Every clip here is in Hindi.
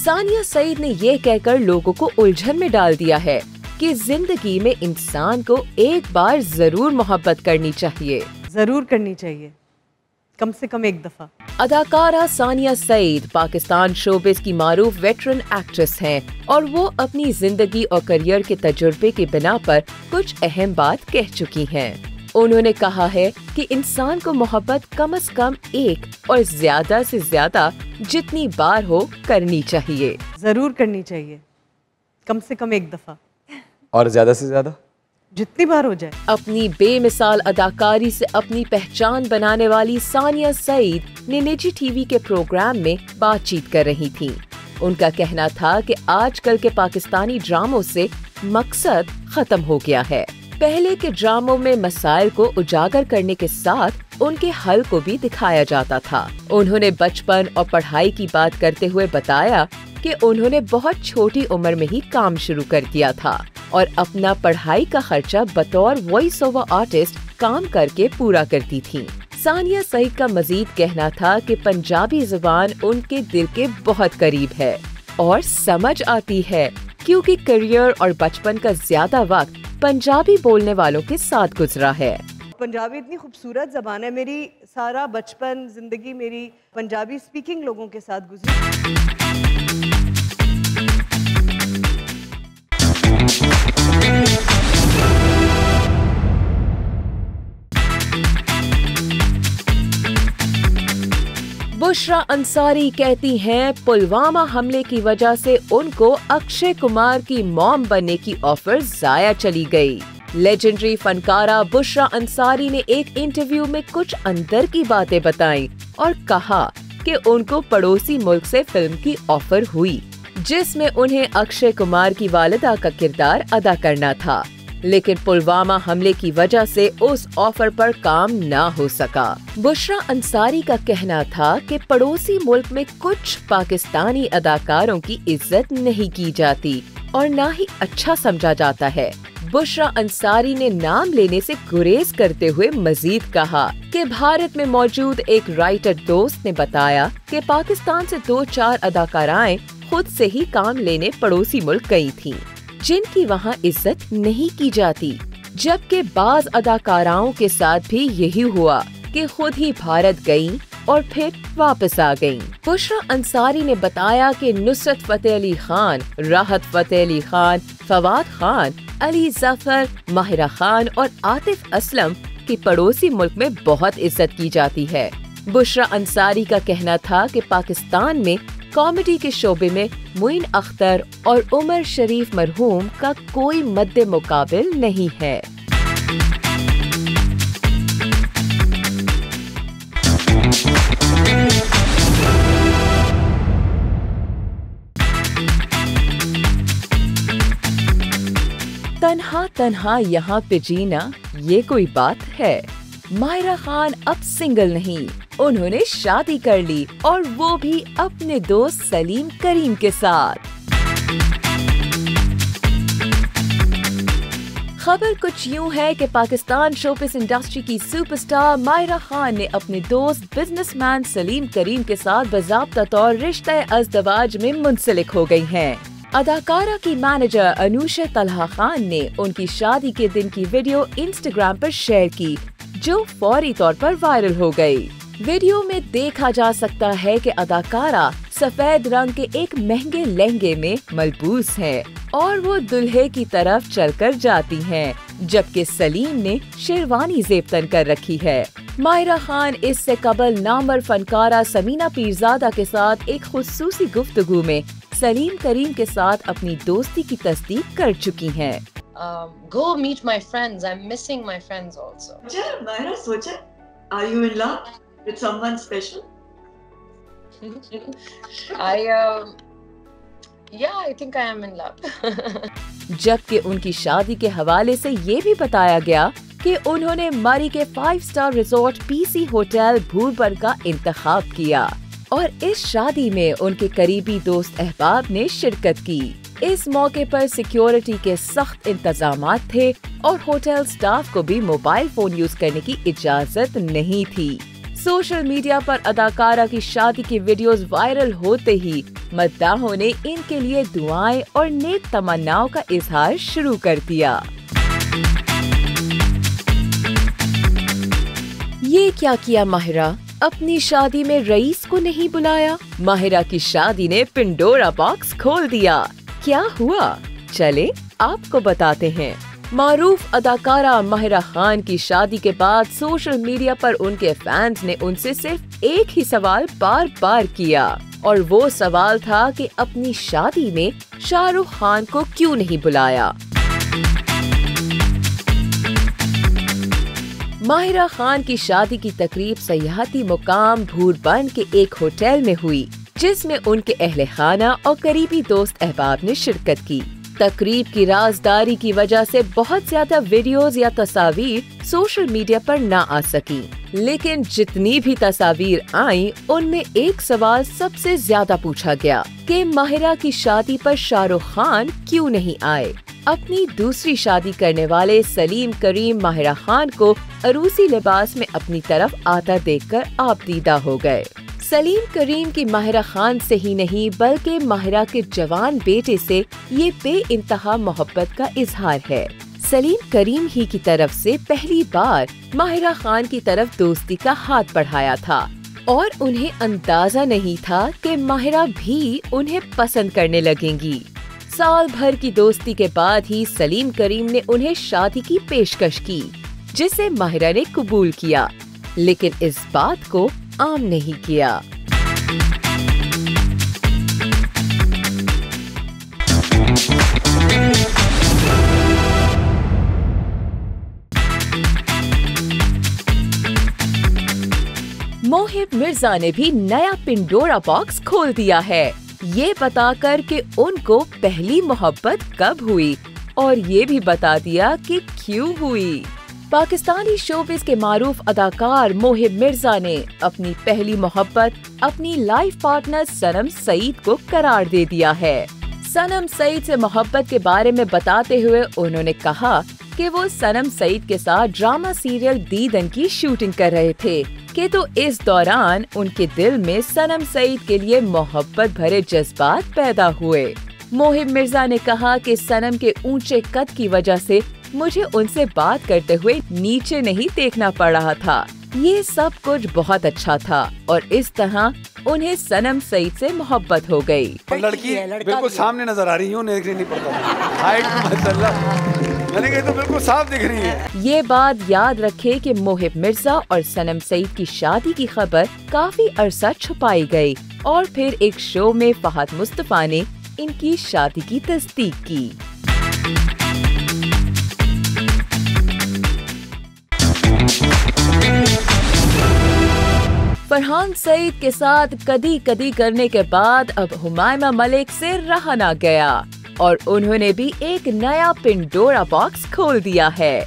सानिया सईद ने ये कहकर लोगों को उलझन में डाल दिया है कि जिंदगी में इंसान को एक बार जरूर मोहब्बत करनी चाहिए। जरूर करनी चाहिए, कम से कम एक दफा। अदाकारा सानिया सईद पाकिस्तान शोबिस की मारूफ वेटरन एक्ट्रेस हैं और वो अपनी जिंदगी और करियर के तजुर्बे के बिना पर कुछ अहम बात कह चुकी हैं। उन्होंने कहा है कि इंसान को मोहब्बत कम से कम एक और ज्यादा से ज्यादा जितनी बार हो करनी चाहिए। जरूर करनी चाहिए, कम से कम एक दफा और ज्यादा से ज्यादा जितनी बार हो जाए। अपनी बेमिसाल अदाकारी से अपनी पहचान बनाने वाली सानिया सईद ने निजी टीवी के प्रोग्राम में बातचीत कर रही थीं। उनका कहना था कि आजकल के पाकिस्तानी ड्रामों से मकसद खत्म हो गया है। पहले के ड्रामों में मसाइल को उजागर करने के साथ उनके हल को भी दिखाया जाता था। उन्होंने बचपन और पढ़ाई की बात करते हुए बताया कि उन्होंने बहुत छोटी उम्र में ही काम शुरू कर दिया था और अपना पढ़ाई का खर्चा बतौर वॉइस ओवर आर्टिस्ट काम करके पूरा करती थीं। सानिया सईद का मजीद कहना था कि पंजाबी जुबान उनके दिल के बहुत करीब है और समझ आती है, क्योंकि करियर और बचपन का ज्यादा वक्त पंजाबी बोलने वालों के साथ गुजरा है। पंजाबी इतनी खूबसूरत ज़बान है, मेरी सारा बचपन जिंदगी मेरी पंजाबी स्पीकिंग लोगों के साथ गुजरी। बुशरा अंसारी कहती हैं पुलवामा हमले की वजह से उनको अक्षय कुमार की मॉम बनने की ऑफर जाया चली गई। लेजेंडरी फनकारा बुशरा अंसारी ने एक इंटरव्यू में कुछ अंदर की बातें बताई और कहा कि उनको पड़ोसी मुल्क से फिल्म की ऑफर हुई, जिसमें उन्हें अक्षय कुमार की वालिदा का किरदार अदा करना था, लेकिन पुलवामा हमले की वजह से उस ऑफर पर काम ना हो सका। बुशरा अंसारी का कहना था कि पड़ोसी मुल्क में कुछ पाकिस्तानी अदाकारों की इज्जत नहीं की जाती और ना ही अच्छा समझा जाता है। बुशरा अंसारी ने नाम लेने से गुरेज करते हुए मजीद कहा कि भारत में मौजूद एक राइटर दोस्त ने बताया कि पाकिस्तान से 2-4 अदाकाराएं खुद से ही काम लेने पड़ोसी मुल्क गई थीं, जिनकी वहाँ इज्जत नहीं की जाती, जबकि बाज अदाकाराओं के साथ भी यही हुआ कि खुद ही भारत गईं और फिर वापस आ गईं। बुशरा अंसारी ने बताया कि नुसरत फतेह अली खान, राहत फतेह अली खान, फवाद खान, अली जफर, माहिरा खान और आतिफ असलम की पड़ोसी मुल्क में बहुत इज्जत की जाती है। बुशरा अंसारी का कहना था कि पाकिस्तान में कॉमेडी के शोबे में मुइन अख्तर और उमर शरीफ मरहूम का कोई मद्दे मुकाबिल नहीं है। तन्हा तन्हा यहाँ पे जीना ये कोई बात है। माहिरा खान अब सिंगल नहीं, उन्होंने शादी कर ली और वो भी अपने दोस्त सलीम करीम के साथ। खबर कुछ यूं है कि पाकिस्तान शोबिस इंडस्ट्री की सुपरस्टार माहिरा खान ने अपने दोस्त बिजनेसमैन सलीम करीम के साथ बाज़ाब्ता तौर रिश्ते अज़दवाज में मुंसलिक हो गई हैं। अदाकारा की मैनेजर अनुशा तलहा खान ने उनकी शादी के दिन की वीडियो इंस्टाग्राम पर शेयर की, जो फौरी तौर पर वायरल हो गई। वीडियो में देखा जा सकता है कि अदाकारा सफेद रंग के एक महंगे लहंगे में मलबूस है और वो दुल्हे की तरफ चलकर जाती हैं, जबकि सलीम ने शेरवानी ज़ेब कर रखी है। माहिरा खान इससे कबल नामवर फनकारा समीना पीरजादा के साथ एक खुसूसी गुफ्तगू में सलीम करीम के साथ अपनी दोस्ती की तस्दीक कर चुकी हैं। Go meet my friends. I'm missing my friends also. Mahira, socha, are you in love with someone special? I think I am in love. जबकि उनकी शादी के हवाले से ये भी बताया गया कि उन्होंने मरी के 5 star resort PC hotel Bhurban का इंतखाब किया और इस शादी में उनके करीबी दोस्त अहबाब ने शिरकत की। इस मौके पर सिक्योरिटी के सख्त इंतजामात थे और होटल स्टाफ को भी मोबाइल फोन यूज करने की इजाजत नहीं थी। सोशल मीडिया पर अदाकारा की शादी की वीडियोस वायरल होते ही मद्दाहों ने इनके लिए दुआएं और नेक तमन्नाओं का इजहार शुरू कर दिया। ये क्या किया माहिरा, अपनी शादी में रईस को नहीं बुलाया। माहिरा की शादी ने पिंडोरा बॉक्स खोल दिया। क्या हुआ, चले आपको बताते हैं। मारूफ अदाकारा माहिरा खान की शादी के बाद सोशल मीडिया पर उनके फैंस ने उनसे सिर्फ एक ही सवाल बार बार किया, और वो सवाल था कि अपनी शादी में शाहरुख खान को क्यों नहीं बुलाया। माहिरा खान की शादी की तकरीब सयाहती मुकाम भूरबन के एक होटल में हुई, जिसमें उनके अहले खाना और करीबी दोस्त अहबाब ने शिरकत की। तकरीब की राजदारी की वजह से बहुत ज्यादा वीडियोस या तस्वीर सोशल मीडिया पर ना आ सकी, लेकिन जितनी भी तस्वीर आई उनमें एक सवाल सबसे ज्यादा पूछा गया कि माहिरा की शादी पर शाहरुख खान क्यों नहीं आए। अपनी दूसरी शादी करने वाले सलीम करीम माहिरा खान को अरूसी लिबास में अपनी तरफ आता देखकर आपदीदा हो गए। सलीम करीम की माहिरा खान से ही नहीं बल्कि माहिरा के जवान बेटे से ये बेइंतहा मोहब्बत का इजहार है। सलीम करीम ही की तरफ से पहली बार माहिरा खान की तरफ दोस्ती का हाथ बढ़ाया था, और उन्हें अंदाजा नहीं था कि माहिरा भी उन्हें पसंद करने लगेंगी। साल भर की दोस्ती के बाद ही सलीम करीम ने उन्हें शादी की पेशकश की, जिसे माहिरा ने कबूल किया, लेकिन इस बात को आम नहीं किया। मोहिब मिर्जा ने भी नया पिंडोरा बॉक्स खोल दिया है, ये बताकर कि उनको पहली मोहब्बत कब हुई, और ये भी बता दिया कि क्यों हुई। पाकिस्तानी शोबिस के मारूफ अदाकार मोहिब मिर्जा ने अपनी पहली मोहब्बत अपनी लाइफ पार्टनर सनम सईद को करार दे दिया है। सनम सईद से मोहब्बत के बारे में बताते हुए उन्होंने कहा कि वो सनम सईद के साथ ड्रामा सीरियल दीदन की शूटिंग कर रहे थे कि तो इस दौरान उनके दिल में सनम सईद के लिए मोहब्बत भरे जज्बात पैदा हुए। मोहिब मिर्जा ने कहा कि सनम के ऊंचे कद की वजह से मुझे उनसे बात करते हुए नीचे नहीं देखना पड़ रहा था। ये सब कुछ बहुत अच्छा था, और इस तरह उन्हें सनम सईद से मोहब्बत हो गई। लड़की बिल्कुल सामने नजर आ रही है, उन्हें देखने नहीं पड़ता। हाइट माशाल्लाह, मैंने कहा तो बिल्कुल साफ दिख रही है। ये बात याद रखे कि मोहिब मिर्जा और सनम सईद की शादी की खबर काफी अरसा छुपाई गई, और फिर एक शो में फहद मुस्तफा ने इनकी शादी की तस्दीक की। फरहान सईद के साथ कदी कदी करने के बाद अब हुमायमा मलिक से रहा ना गया, और उन्होंने भी एक नया पिंडोरा बॉक्स खोल दिया है।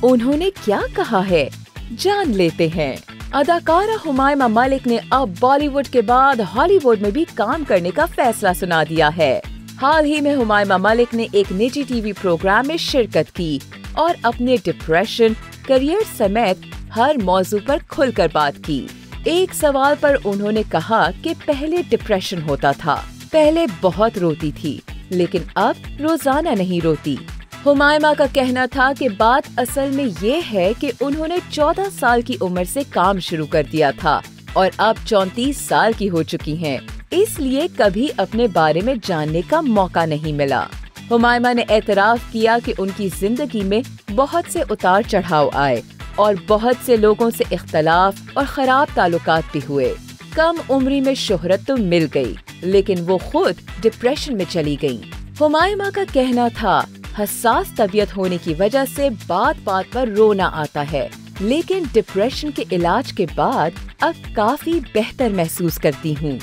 उन्होंने क्या कहा है, जान लेते हैं। अदाकारा हुमायमा मलिक ने अब बॉलीवुड के बाद हॉलीवुड में भी काम करने का फैसला सुना दिया है। हाल ही में हुमायमा मलिक ने एक निजी टीवी प्रोग्राम में शिरकत की और अपने डिप्रेशन, करियर समेत हर मौजू पर खुलकर बात की। एक सवाल पर उन्होंने कहा कि पहले डिप्रेशन होता था, पहले बहुत रोती थी, लेकिन अब रोजाना नहीं रोती। हुमायमा का कहना था कि बात असल में ये है कि उन्होंने 14 साल की उम्र से काम शुरू कर दिया था और अब 34 साल की हो चुकी हैं, इसलिए कभी अपने बारे में जानने का मौका नहीं मिला। हुमायमा ने एतराफ किया कि उनकी जिंदगी में बहुत से उतार चढ़ाव आए और बहुत से लोगों से इख्तलाफ और खराब ताल्लुकात भी हुए। कम उम्री में शोहरत तो मिल गई, लेकिन वो खुद डिप्रेशन में चली गयी। हुमायमा का कहना था, हसास तबीयत होने की वजह से बात बात पर रोना आता है, लेकिन डिप्रेशन के इलाज के बाद अब काफी बेहतर महसूस करती हूँ।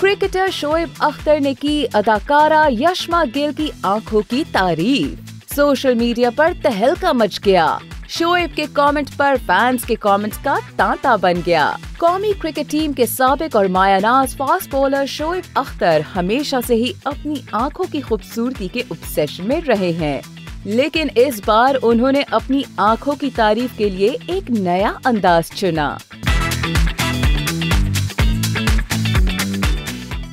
क्रिकेटर शोएब अख्तर ने की अदाकारा यशमा गिल की आंखों की तारीफ। सोशल मीडिया पर तहलका मच गया। शोएब के कमेंट पर फैंस के कमेंट्स का तांता बन गया। कौमी क्रिकेट टीम के साबिक और मायानाज फास्ट बॉलर शोएब अख्तर हमेशा से ही अपनी आंखों की खूबसूरती के ऑब्सेशन में रहे हैं, लेकिन इस बार उन्होंने अपनी आंखों की तारीफ के लिए एक नया अंदाज चुना।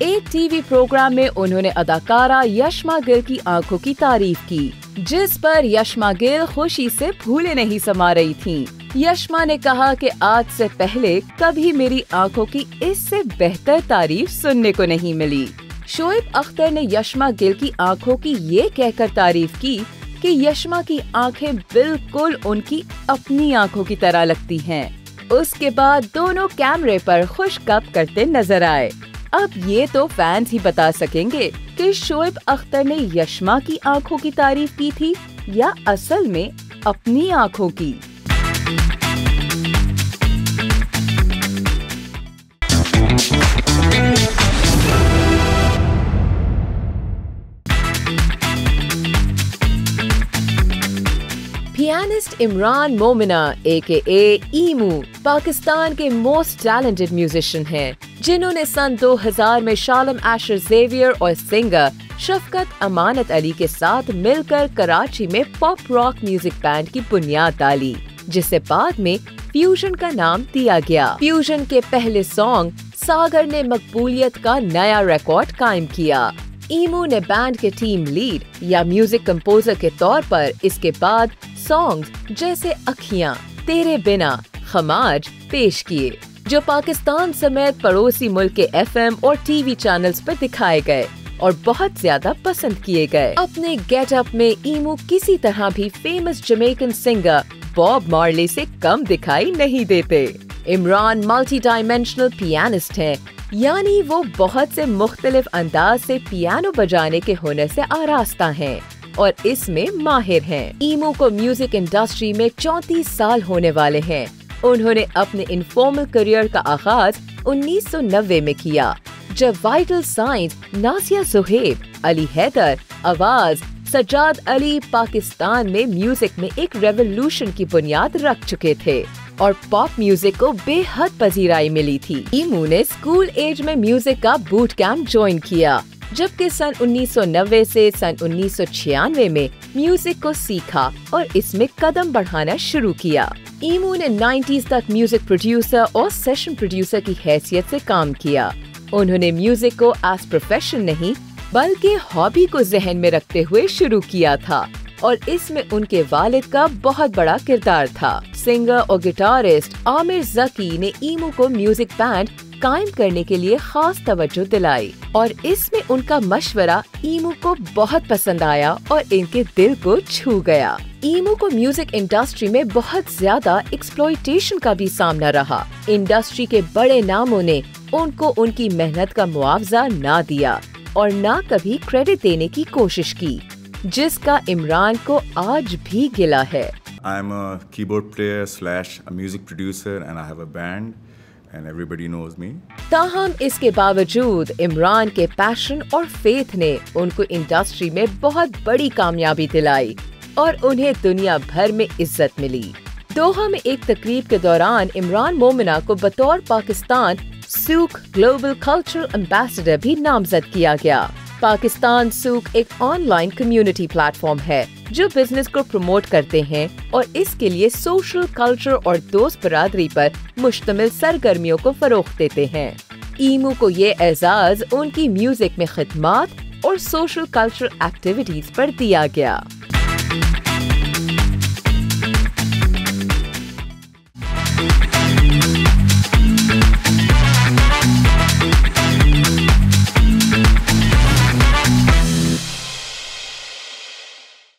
एक टीवी प्रोग्राम में उन्होंने अदाकारा यशमा गिल की आंखों की तारीफ की, जिस पर यशमा गिल खुशी से फूले नहीं समा रही थीं। यशमा ने कहा कि आज से पहले कभी मेरी आंखों की इससे बेहतर तारीफ सुनने को नहीं मिली। शोएब अख्तर ने यशमा गिल की आंखों की ये कहकर तारीफ की कि यशमा की आंखें बिल्कुल उनकी अपनी आंखों की तरह लगती हैं। उसके बाद दोनों कैमरे पर खुशगप करते नजर आए। अब ये तो फैंस ही बता सकेंगे कि शोएब अख्तर ने यशमा की आंखों की तारीफ की थी या असल में अपनी आंखों की। पियानिस्ट इमरान मोमिना AKA ईमू पाकिस्तान के मोस्ट टैलेंटेड म्यूजिशियन हैं, जिन्होंने सन 2000 में शालम एशर ज़ेवियर और सिंगर शफकत अमानत अली के साथ मिलकर कराची में पॉप रॉक म्यूजिक बैंड की बुनियाद डाली, जिसे बाद में फ्यूजन का नाम दिया गया। फ्यूजन के पहले सॉन्ग सागर ने मकबूलियत का नया रिकॉर्ड कायम किया। ईमू ने बैंड के टीम लीड या म्यूजिक कंपोजर के तौर पर इसके बाद सॉन्ग्स जैसे अखियां, तेरे बिना, खमाज पेश किए, जो पाकिस्तान समेत पड़ोसी मुल्क के FM और TV चैनल्स पर दिखाए गए और बहुत ज्यादा पसंद किए गए। अपने गेटअप में ईमू किसी तरह भी famous Jamaican singer Bob Marley से कम दिखाई नहीं देते। इमरान मल्टी डायमेंशनल पियानिस्ट हैं, यानी वो बहुत से मुख्तलिफ अंदाज से पियानो बजाने के हुनर से आरास्ता हैं और इसमें माहिर हैं। ईमू को म्यूजिक इंडस्ट्री में 34 साल होने वाले हैं। उन्होंने अपने इनफॉर्मल करियर का आगाज 1990 में किया, जब वाइटल साइंस, नासिया ज़ुहैब, अली हैदर, आवाज, सज्जाद अली पाकिस्तान में म्यूजिक में एक रेवोल्यूशन की बुनियाद रख चुके थे और पॉप म्यूजिक को बेहद पजीराई मिली थी। ईमू ने स्कूल एज में म्यूजिक का बूट कैंप ज्वाइन किया, जबकि सन 1990 से सन 1996 में म्यूजिक को सीखा और इसमें कदम बढ़ाना शुरू किया। ईमू ने 90s तक म्यूजिक प्रोड्यूसर और सेशन प्रोड्यूसर की हैसियत से काम किया। उन्होंने म्यूजिक को एज प्रोफेशन नहीं बल्कि हॉबी को जहन में रखते हुए शुरू किया था और इसमें उनके वालिद का बहुत बड़ा किरदार था। सिंगर और गिटारिस्ट आमिर ज़की ने ईमू को म्यूजिक बैंड कायम करने के लिए खास तवज्जो दिलाई और इसमें उनका मशवरा ईमू को बहुत पसंद आया और इनके दिल को छू गया। ईमू को म्यूजिक इंडस्ट्री में बहुत ज्यादा एक्सप्लॉयटेशन का भी सामना रहा। इंडस्ट्री के बड़े नामों ने उनको उनकी मेहनत का मुआवजा ना दिया और ना कभी क्रेडिट देने की कोशिश की, जिसका इमरान को आज भी गिला है। I'm a keyboard player / a music producer and I have a band and everybody knows me. ताहम इसके बावजूद इमरान के पैशन और फेथ ने उनको इंडस्ट्री में बहुत बड़ी कामयाबी दिलाई और उन्हें दुनिया भर में इज्जत मिली। दोहा में एक तकरीब के दौरान इमरान मोमिना को बतौर पाकिस्तान सूक ग्लोबल कल्चरल एम्बेसडर भी नामजद किया गया। पाकिस्तान सूक एक ऑनलाइन कम्युनिटी प्लेटफॉर्म है जो बिजनेस को प्रमोट करते हैं और इसके लिए सोशल कल्चर और दोस्त बरादरी पर मुश्तमिल सरगर्मियों को फरोग देते हैं। ईमू को ये एजाज उनकी म्यूजिक में खिदमत और सोशल कल्चरल एक्टिविटीज पर दिया गया।